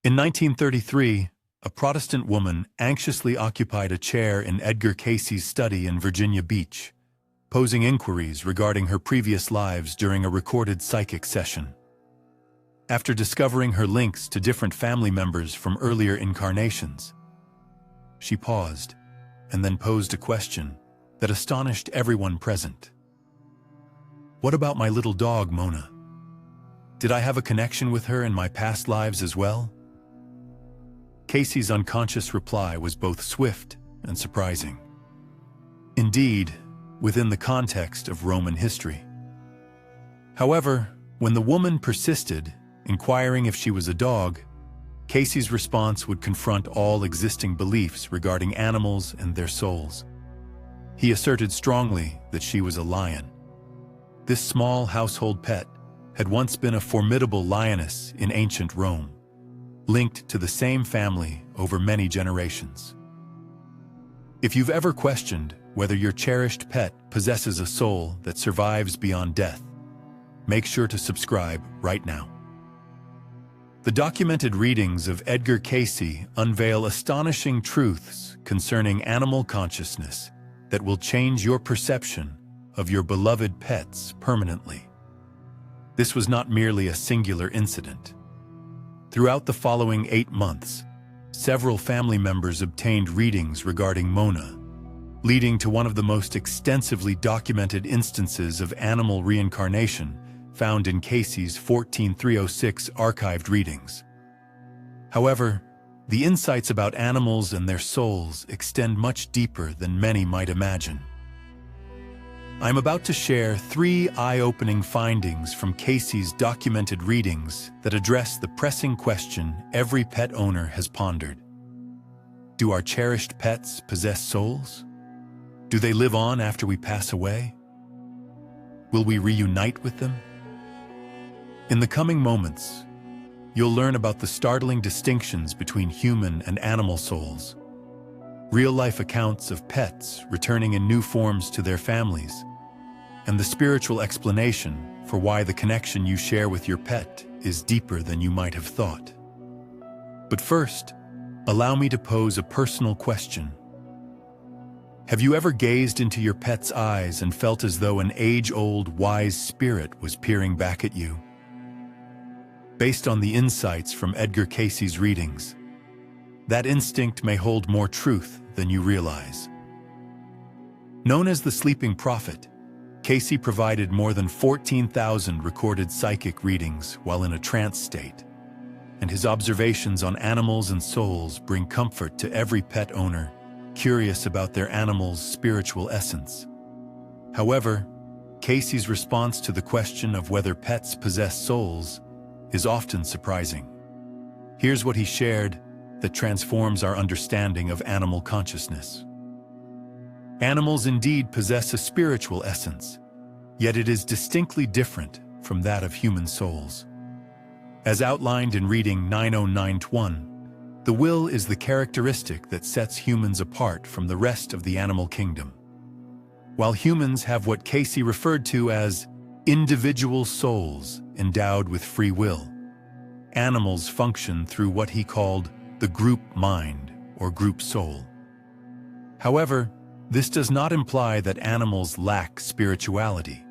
In 1933, a Protestant woman anxiously occupied a chair in Edgar Cayce's study in Virginia Beach, posing inquiries regarding her previous lives during a recorded psychic session. After discovering her links to different family members from earlier incarnations, she paused and then posed a question that astonished everyone present. What about my little dog, Mona? Did I have a connection with her in my past lives as well? Cayce's unconscious reply was both swift and surprising. Indeed, within the context of Roman history. However, when the woman persisted, inquiring if she was a dog, Cayce's response would confront all existing beliefs regarding animals and their souls. He asserted strongly that she was a lion. This small household pet had once been a formidable lioness in ancient Rome, linked to the same family over many generations. If you've ever questioned whether your cherished pet possesses a soul that survives beyond death, make sure to subscribe right now. The documented readings of Edgar Cayce unveil astonishing truths concerning animal consciousness that will change your perception of your beloved pets permanently. This was not merely a singular incident. Throughout the following 8 months, several family members obtained readings regarding Mona, leading to one of the most extensively documented instances of animal reincarnation found in Cayce's 14306 archived readings. However, the insights about animals and their souls extend much deeper than many might imagine. I'm about to share 3 eye-opening findings from Cayce's documented readings that address the pressing question every pet owner has pondered. Do our cherished pets possess souls? Do they live on after we pass away? Will we reunite with them? In the coming moments, you'll learn about the startling distinctions between human and animal souls, real-life accounts of pets returning in new forms to their families, and the spiritual explanation for why the connection you share with your pet is deeper than you might have thought. But first, allow me to pose a personal question. Have you ever gazed into your pet's eyes and felt as though an age-old, wise spirit was peering back at you? Based on the insights from Edgar Cayce's readings, that instinct may hold more truth than you realize. Known as the Sleeping Prophet, Cayce provided more than 14,000 recorded psychic readings while in a trance state, and his observations on animals and souls bring comfort to every pet owner curious about their animal's spiritual essence. However, Cayce's response to the question of whether pets possess souls is often surprising. Here's what he shared that transforms our understanding of animal consciousness. Animals indeed possess a spiritual essence, yet it is distinctly different from that of human souls. As outlined in reading 9091, the will is the characteristic that sets humans apart from the rest of the animal kingdom. While humans have what Cayce referred to as individual souls endowed with free will, animals function through what he called the group mind or group soul. However, this does not imply that animals lack spirituality.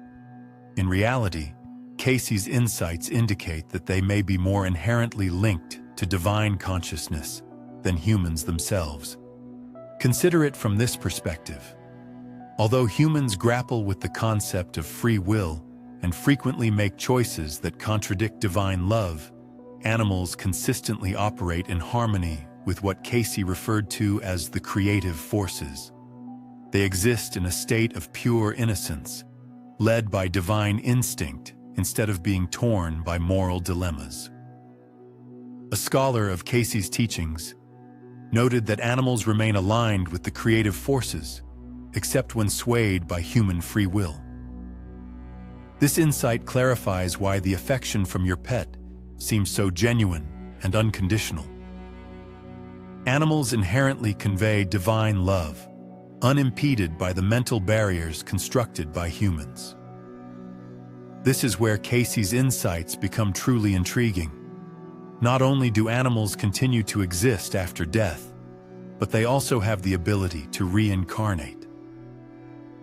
In reality, Cayce's insights indicate that they may be more inherently linked to divine consciousness than humans themselves. Consider it from this perspective. Although humans grapple with the concept of free will and frequently make choices that contradict divine love, animals consistently operate in harmony with what Cayce referred to as the creative forces. They exist in a state of pure innocence, led by divine instinct instead of being torn by moral dilemmas. A scholar of Cayce's teachings noted that animals remain aligned with the creative forces, except when swayed by human free will. This insight clarifies why the affection from your pet seems so genuine and unconditional. Animals inherently convey divine love, unimpeded by the mental barriers constructed by humans. This is where Cayce's insights become truly intriguing. Not only do animals continue to exist after death, but they also have the ability to reincarnate.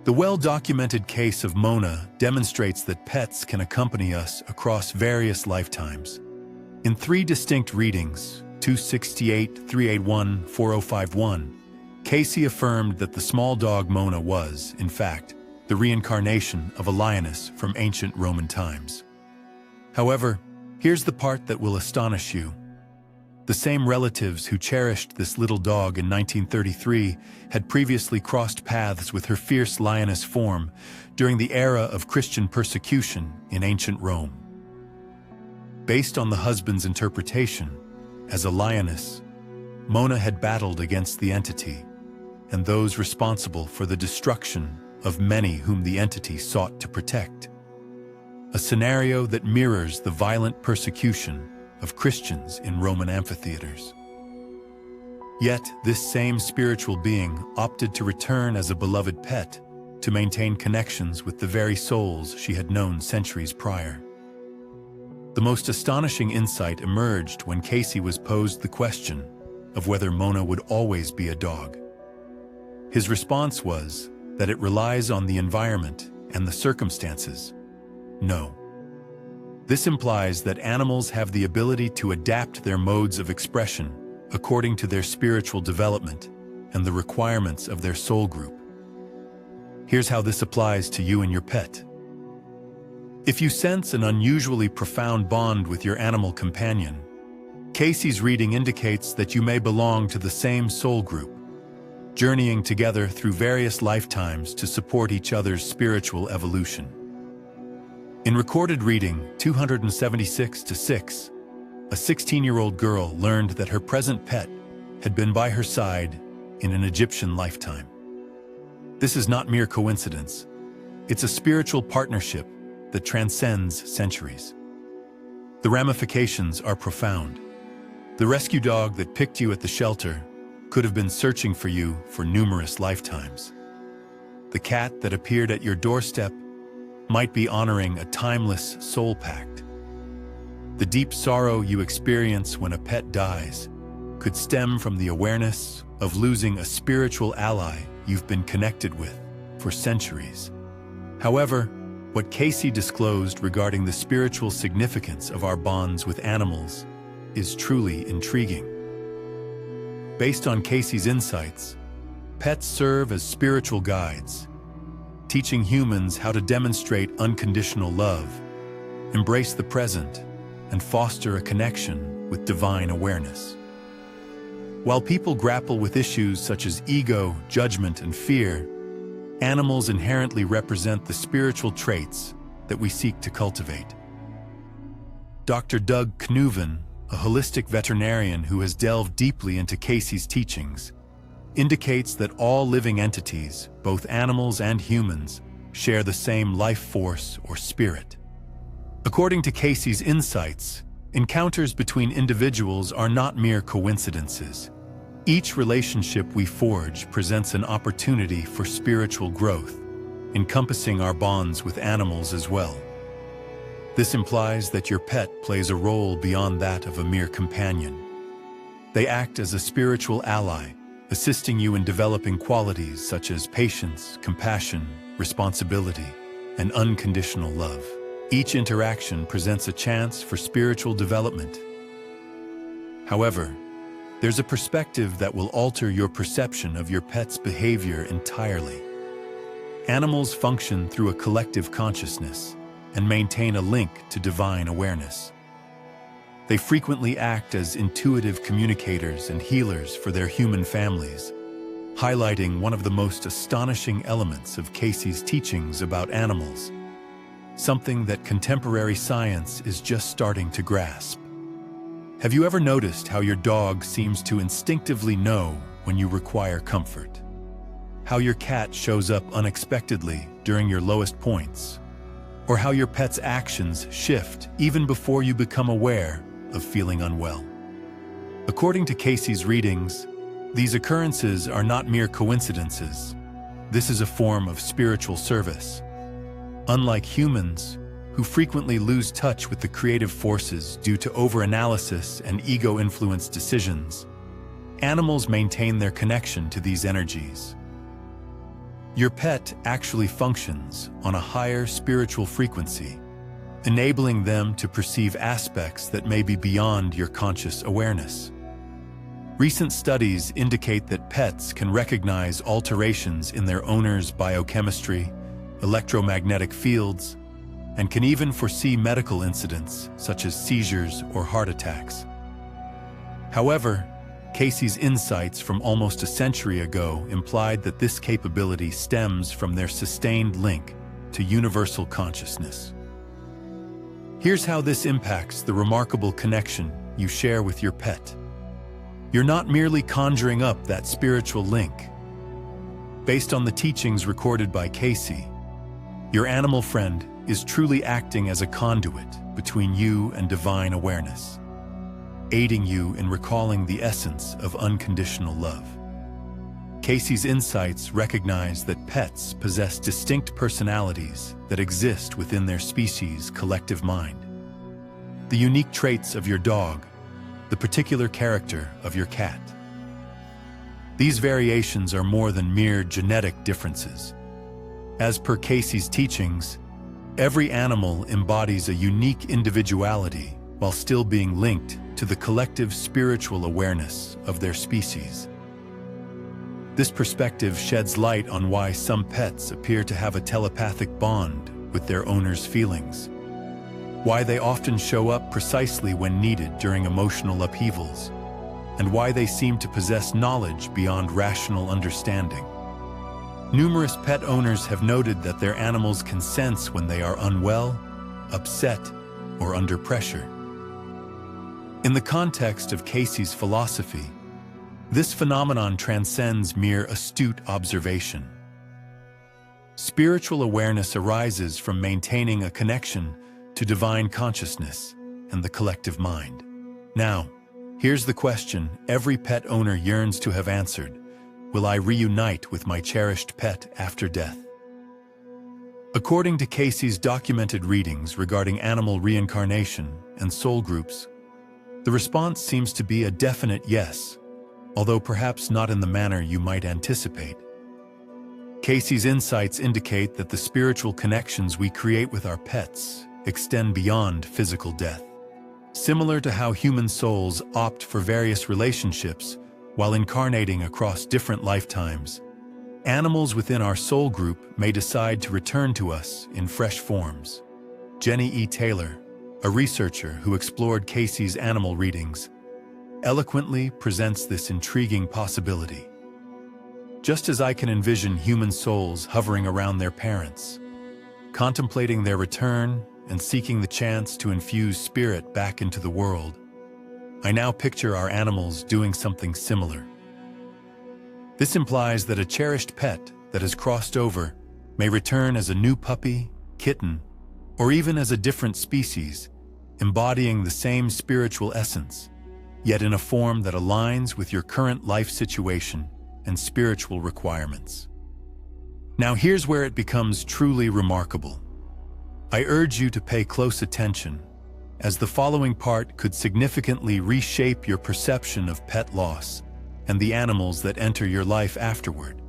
The well-documented case of Mona demonstrates that pets can accompany us across various lifetimes. In 3 distinct readings, 268, 381, 4051, Cayce affirmed that the small dog Mona was, in fact, the reincarnation of a lioness from ancient Roman times. However, here's the part that will astonish you. The same relatives who cherished this little dog in 1933 had previously crossed paths with her fierce lioness form during the era of Christian persecution in ancient Rome. Based on the husband's interpretation, as a lioness, Mona had battled against the entity and those responsible for the destruction of many whom the entity sought to protect. A scenario that mirrors the violent persecution of Christians in Roman amphitheaters. Yet, this same spiritual being opted to return as a beloved pet to maintain connections with the very souls she had known centuries prior. The most astonishing insight emerged when Cayce was posed the question of whether Mona would always be a dog. His response was that it relies on the environment and the circumstances. No. This implies that animals have the ability to adapt their modes of expression according to their spiritual development and the requirements of their soul group. Here's how this applies to you and your pet. If you sense an unusually profound bond with your animal companion, Cayce's reading indicates that you may belong to the same soul group, journeying together through various lifetimes to support each other's spiritual evolution. In recorded reading 276-6, a 16-year-old girl learned that her present pet had been by her side in an Egyptian lifetime. This is not mere coincidence. It's a spiritual partnership that transcends centuries. The ramifications are profound. The rescue dog that picked you at the shelter could have been searching for you for numerous lifetimes. The cat that appeared at your doorstep might be honoring a timeless soul pact. The deep sorrow you experience when a pet dies could stem from the awareness of losing a spiritual ally you've been connected with for centuries. However, what Cayce disclosed regarding the spiritual significance of our bonds with animals is truly intriguing. Based on Cayce's insights, pets serve as spiritual guides, teaching humans how to demonstrate unconditional love, embrace the present, and foster a connection with divine awareness. While people grapple with issues such as ego, judgment, and fear, animals inherently represent the spiritual traits that we seek to cultivate. Dr. Doug Knuven, a holistic veterinarian who has delved deeply into Cayce's teachings, indicates that all living entities, both animals and humans, share the same life force or spirit. According to Cayce's insights, encounters between individuals are not mere coincidences. Each relationship we forge presents an opportunity for spiritual growth, encompassing our bonds with animals as well. This implies that your pet plays a role beyond that of a mere companion. They act as a spiritual ally, assisting you in developing qualities such as patience, compassion, responsibility, and unconditional love. Each interaction presents a chance for spiritual development. However, there's a perspective that will alter your perception of your pet's behavior entirely. Animals function through a collective consciousness and maintain a link to divine awareness. They frequently act as intuitive communicators and healers for their human families, highlighting one of the most astonishing elements of Cayce's teachings about animals, something that contemporary science is just starting to grasp. Have you ever noticed how your dog seems to instinctively know when you require comfort? How your cat shows up unexpectedly during your lowest points? Or how your pet's actions shift even before you become aware of feeling unwell? According to Cayce's readings, these occurrences are not mere coincidences. This is a form of spiritual service. Unlike humans, who frequently lose touch with the creative forces due to overanalysis and ego-influenced decisions, animals maintain their connection to these energies. Your pet actually functions on a higher spiritual frequency, enabling them to perceive aspects that may be beyond your conscious awareness. Recent studies indicate that pets can recognize alterations in their owner's biochemistry, electromagnetic fields, and can even foresee medical incidents such as seizures or heart attacks. However, Cayce's insights from almost a century ago implied that this capability stems from their sustained link to universal consciousness. Here's how this impacts the remarkable connection you share with your pet. You're not merely conjuring up that spiritual link. Based on the teachings recorded by Cayce, your animal friend is truly acting as a conduit between you and divine awareness, aiding you in recalling the essence of unconditional love. Cayce's insights recognize that pets possess distinct personalities that exist within their species' collective mind. The unique traits of your dog, the particular character of your cat. These variations are more than mere genetic differences. As per Cayce's teachings, every animal embodies a unique individuality while still being linked to the collective spiritual awareness of their species. This perspective sheds light on why some pets appear to have a telepathic bond with their owner's feelings, why they often show up precisely when needed during emotional upheavals, and why they seem to possess knowledge beyond rational understanding. Numerous pet owners have noted that their animals can sense when they are unwell, upset, or under pressure. In the context of Cayce's philosophy, this phenomenon transcends mere astute observation. Spiritual awareness arises from maintaining a connection to divine consciousness and the collective mind. Now, here's the question every pet owner yearns to have answered. Will I reunite with my cherished pet after death? According to Cayce's documented readings regarding animal reincarnation and soul groups, the response seems to be a definite yes, although perhaps not in the manner you might anticipate. Cayce's insights indicate that the spiritual connections we create with our pets extend beyond physical death. Similar to how human souls opt for various relationships while incarnating across different lifetimes, animals within our soul group may decide to return to us in fresh forms. Jenny E. Taylor, a researcher who explored Cayce's animal readings, eloquently presents this intriguing possibility. Just as I can envision human souls hovering around their parents, contemplating their return and seeking the chance to infuse spirit back into the world, I now picture our animals doing something similar. This implies that a cherished pet that has crossed over may return as a new puppy, kitten, or even as a different species, embodying the same spiritual essence, yet in a form that aligns with your current life situation and spiritual requirements. Now here's where it becomes truly remarkable. I urge you to pay close attention, as the following part could significantly reshape your perception of pet loss and the animals that enter your life afterward.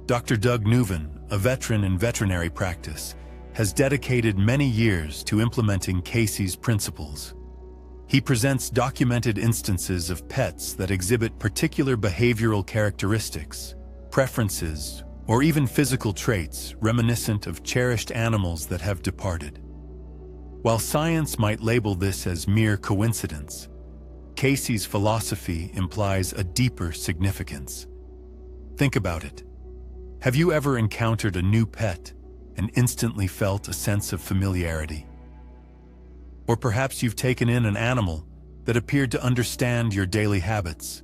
Dr. Doug Neuven, a veteran in veterinary practice, has dedicated many years to implementing Cayce's principles. He presents documented instances of pets that exhibit particular behavioral characteristics, preferences, or even physical traits reminiscent of cherished animals that have departed. While science might label this as mere coincidence, Cayce's philosophy implies a deeper significance. Think about it. Have you ever encountered a new pet and instantly felt a sense of familiarity? Or perhaps you've taken in an animal that appeared to understand your daily habits,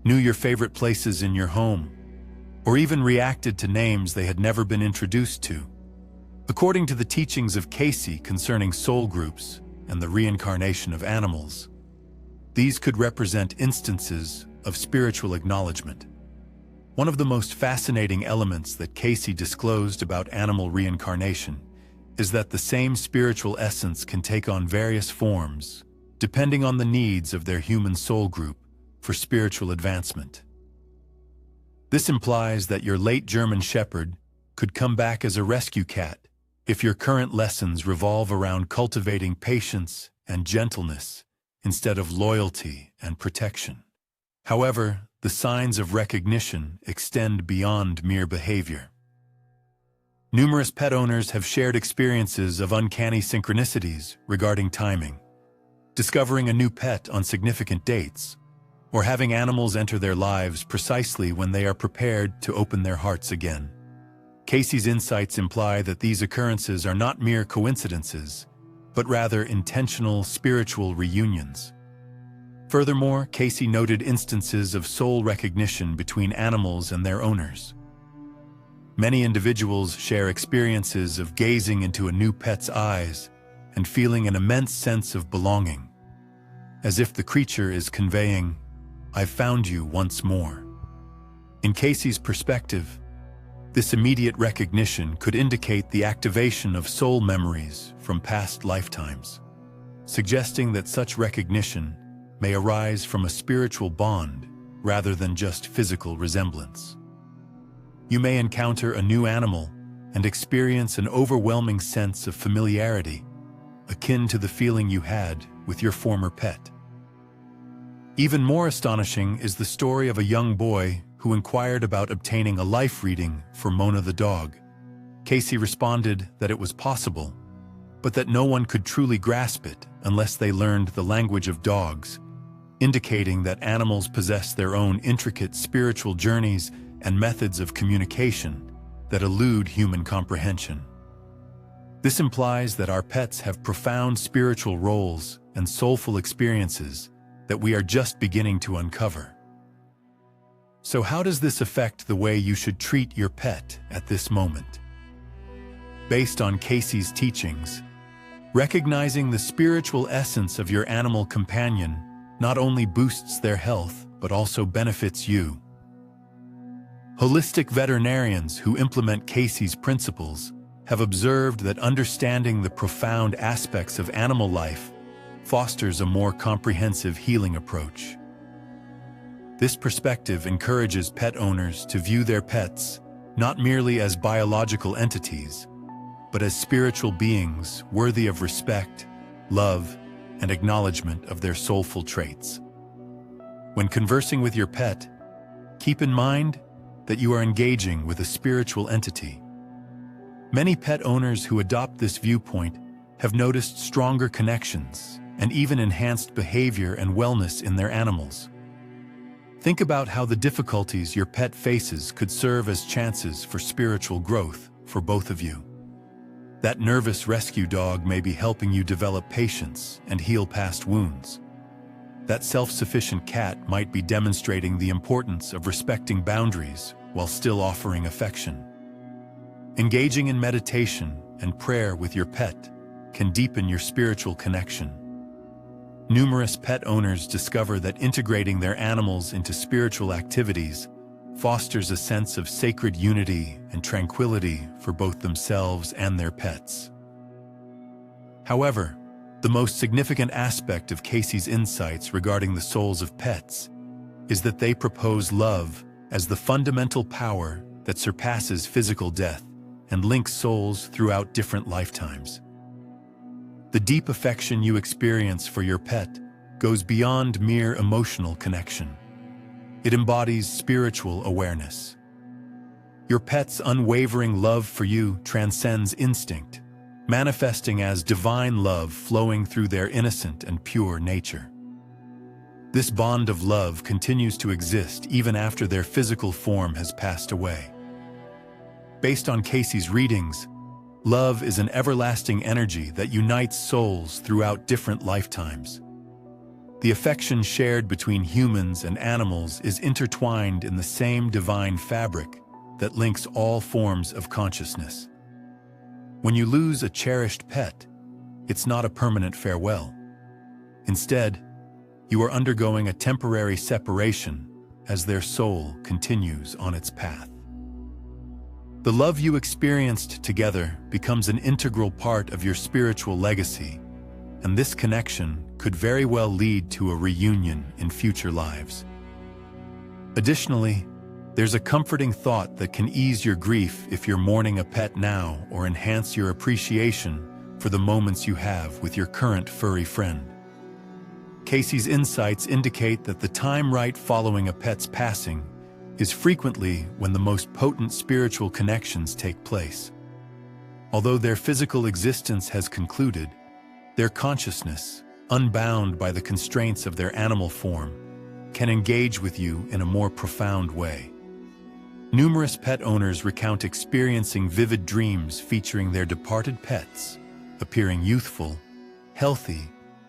knew your favorite places in your home, or even reacted to names they had never been introduced to. According to the teachings of Cayce concerning soul groups and the reincarnation of animals, these could represent instances of spiritual acknowledgement. One of the most fascinating elements that Cayce disclosed about animal reincarnation is that the same spiritual essence can take on various forms, depending on the needs of their human soul group for spiritual advancement. This implies that your late German Shepherd could come back as a rescue cat if your current lessons revolve around cultivating patience and gentleness instead of loyalty and protection. However, the signs of recognition extend beyond mere behavior. Numerous pet owners have shared experiences of uncanny synchronicities regarding timing, discovering a new pet on significant dates, or having animals enter their lives precisely when they are prepared to open their hearts again. Cayce's insights imply that these occurrences are not mere coincidences, but rather intentional spiritual reunions. Furthermore, Cayce noted instances of soul recognition between animals and their owners. Many individuals share experiences of gazing into a new pet's eyes and feeling an immense sense of belonging, as if the creature is conveying, "I've found you once more." In Cayce's perspective, this immediate recognition could indicate the activation of soul memories from past lifetimes, suggesting that such recognition may arise from a spiritual bond rather than just physical resemblance. You may encounter a new animal and experience an overwhelming sense of familiarity, akin to the feeling you had with your former pet. Even more astonishing is the story of a young boy who inquired about obtaining a life reading for Mona the dog. Cayce responded that it was possible, but that no one could truly grasp it unless they learned the language of dogs, indicating that animals possess their own intricate spiritual journeys and methods of communication that elude human comprehension. This implies that our pets have profound spiritual roles and soulful experiences that we are just beginning to uncover. So how does this affect the way you should treat your pet at this moment? Based on Cayce's teachings, recognizing the spiritual essence of your animal companion not only boosts their health, but also benefits you. Holistic veterinarians who implement Cayce's principles have observed that understanding the profound aspects of animal life fosters a more comprehensive healing approach. This perspective encourages pet owners to view their pets not merely as biological entities, but as spiritual beings worthy of respect, love, and acknowledgement of their soulful traits. When conversing with your pet, keep in mind that you are engaging with a spiritual entity. Many pet owners who adopt this viewpoint have noticed stronger connections and even enhanced behavior and wellness in their animals. Think about how the difficulties your pet faces could serve as chances for spiritual growth for both of you. That nervous rescue dog may be helping you develop patience and heal past wounds. That self-sufficient cat might be demonstrating the importance of respecting boundaries while still offering affection. Engaging in meditation and prayer with your pet can deepen your spiritual connection. Numerous pet owners discover that integrating their animals into spiritual activities fosters a sense of sacred unity and tranquility for both themselves and their pets. However, the most significant aspect of Cayce's insights regarding the souls of pets is that they propose love as the fundamental power that surpasses physical death and links souls throughout different lifetimes. The deep affection you experience for your pet goes beyond mere emotional connection. It embodies spiritual awareness. Your pet's unwavering love for you transcends instinct, manifesting as divine love flowing through their innocent and pure nature. This bond of love continues to exist even after their physical form has passed away. Based on Cayce's readings, love is an everlasting energy that unites souls throughout different lifetimes. The affection shared between humans and animals is intertwined in the same divine fabric that links all forms of consciousness. When you lose a cherished pet, it's not a permanent farewell. Instead, you are undergoing a temporary separation as their soul continues on its path. The love you experienced together becomes an integral part of your spiritual legacy, and this connection could very well lead to a reunion in future lives. Additionally, there's a comforting thought that can ease your grief if you're mourning a pet now or enhance your appreciation for the moments you have with your current furry friend. Cayce's insights indicate that the time right following a pet's passing is frequently when the most potent spiritual connections take place. Although their physical existence has concluded, their consciousness, unbound by the constraints of their animal form, can engage with you in a more profound way. Numerous pet owners recount experiencing vivid dreams featuring their departed pets, appearing youthful, healthy,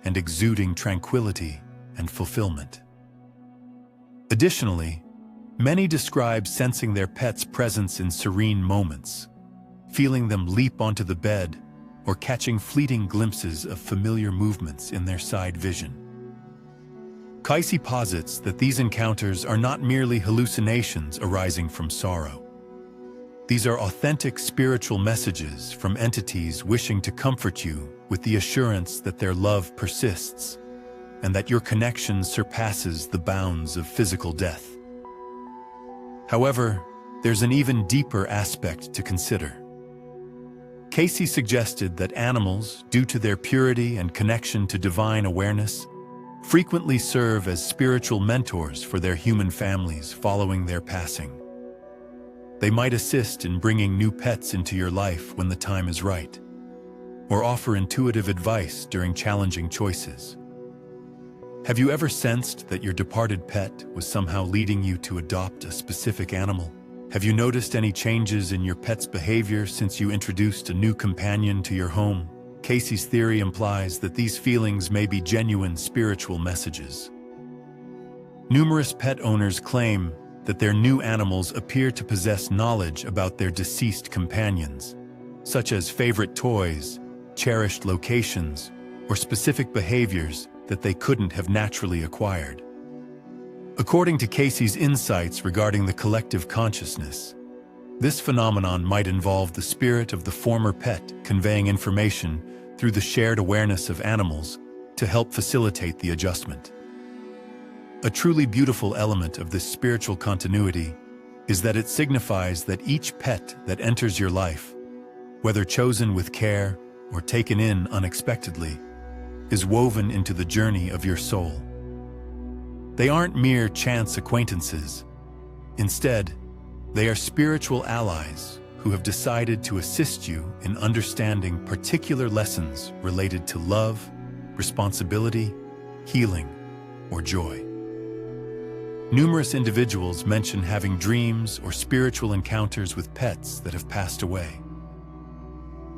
and exuding tranquility and fulfillment. Additionally, many describe sensing their pet's presence in serene moments, feeling them leap onto the bed, or catching fleeting glimpses of familiar movements in their side vision. Cayce posits that these encounters are not merely hallucinations arising from sorrow. These are authentic spiritual messages from entities wishing to comfort you with the assurance that their love persists and that your connection surpasses the bounds of physical death. However, there's an even deeper aspect to consider. Cayce suggested that animals, due to their purity and connection to divine awareness, frequently serve as spiritual mentors for their human families following their passing. They might assist in bringing new pets into your life when the time is right, or offer intuitive advice during challenging choices. Have you ever sensed that your departed pet was somehow leading you to adopt a specific animal? Have you noticed any changes in your pet's behavior since you introduced a new companion to your home? Cayce's theory implies that these feelings may be genuine spiritual messages. Numerous pet owners claim that their new animals appear to possess knowledge about their deceased companions, such as favorite toys, cherished locations, or specific behaviors that they couldn't have naturally acquired. According to Cayce's insights regarding the collective consciousness, this phenomenon might involve the spirit of the former pet conveying information through the shared awareness of animals to help facilitate the adjustment. A truly beautiful element of this spiritual continuity is that it signifies that each pet that enters your life, whether chosen with care or taken in unexpectedly, is woven into the journey of your soul. They aren't mere chance acquaintances. Instead, they are spiritual allies who have decided to assist you in understanding particular lessons related to love, responsibility, healing, or joy. Numerous individuals mention having dreams or spiritual encounters with pets that have passed away.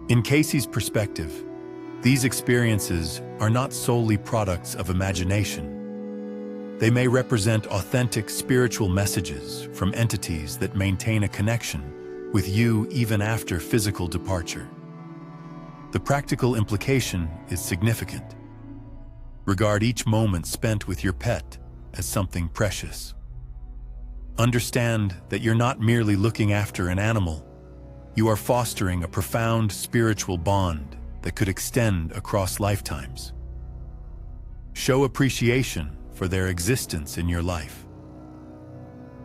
In Cayce's perspective, these experiences are not solely products of imagination. They may represent authentic spiritual messages from entities that maintain a connection with you even after physical departure. The practical implication is significant. Regard each moment spent with your pet as something precious. Understand that you're not merely looking after an animal, you are fostering a profound spiritual bond that could extend across lifetimes. Show appreciation for their existence in your life.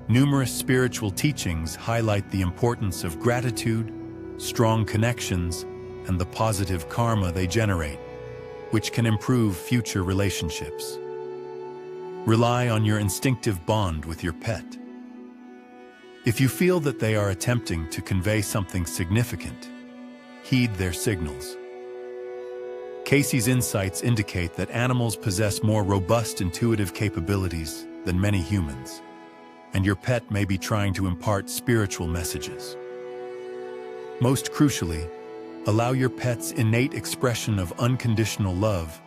Numerous spiritual teachings highlight the importance of gratitude, strong connections, and the positive karma they generate, which can improve future relationships. Rely on your instinctive bond with your pet. If you feel that they are attempting to convey something significant, heed their signals. Cayce's insights indicate that animals possess more robust intuitive capabilities than many humans, and your pet may be trying to impart spiritual messages. Most crucially, allow your pet's innate expression of unconditional love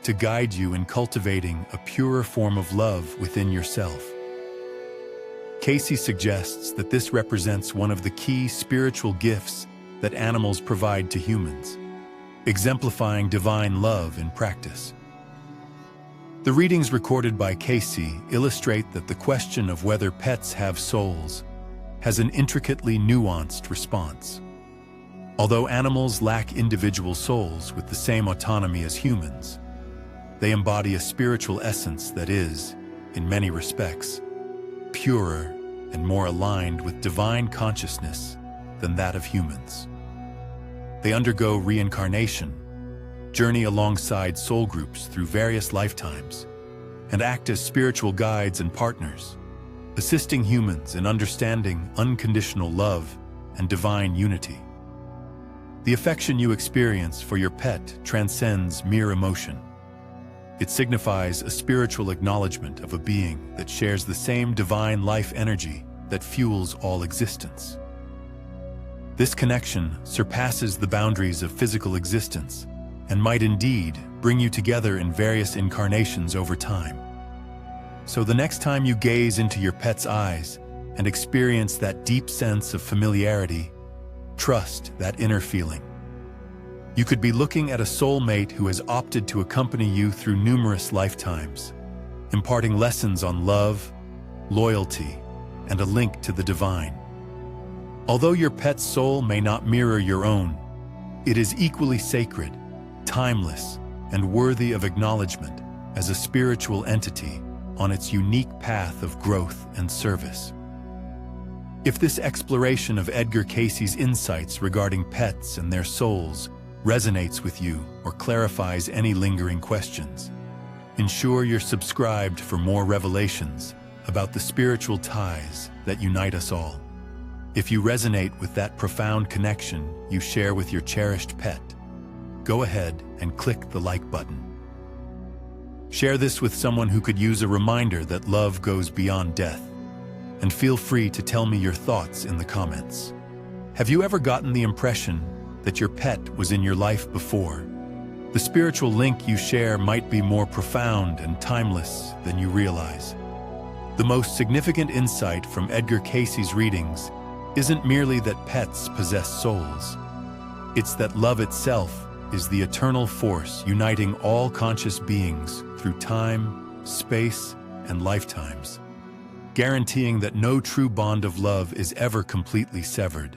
to guide you in cultivating a purer form of love within yourself. Cayce suggests that this represents one of the key spiritual gifts that animals provide to humans, exemplifying divine love in practice. The readings recorded by Cayce illustrate that the question of whether pets have souls has an intricately nuanced response. Although animals lack individual souls with the same autonomy as humans, they embody a spiritual essence that is, in many respects, purer and more aligned with divine consciousness than that of humans. They undergo reincarnation, journey alongside soul groups through various lifetimes, and act as spiritual guides and partners, assisting humans in understanding unconditional love and divine unity. The affection you experience for your pet transcends mere emotion. It signifies a spiritual acknowledgement of a being that shares the same divine life energy that fuels all existence. This connection surpasses the boundaries of physical existence and might indeed bring you together in various incarnations over time. So the next time you gaze into your pet's eyes and experience that deep sense of familiarity, trust that inner feeling. You could be looking at a soulmate who has opted to accompany you through numerous lifetimes, imparting lessons on love, loyalty, and a link to the divine. Although your pet's soul may not mirror your own, it is equally sacred, timeless, and worthy of acknowledgement as a spiritual entity on its unique path of growth and service. If this exploration of Edgar Cayce's insights regarding pets and their souls resonates with you or clarifies any lingering questions, ensure you're subscribed for more revelations about the spiritual ties that unite us all. If you resonate with that profound connection you share with your cherished pet, go ahead and click the like button. Share this with someone who could use a reminder that love goes beyond death, and feel free to tell me your thoughts in the comments. Have you ever gotten the impression that your pet was in your life before? The spiritual link you share might be more profound and timeless than you realize. The most significant insight from Edgar Cayce's readings isn't merely that pets possess souls. It's that love itself is the eternal force uniting all conscious beings through time, space, and lifetimes, guaranteeing that no true bond of love is ever completely severed.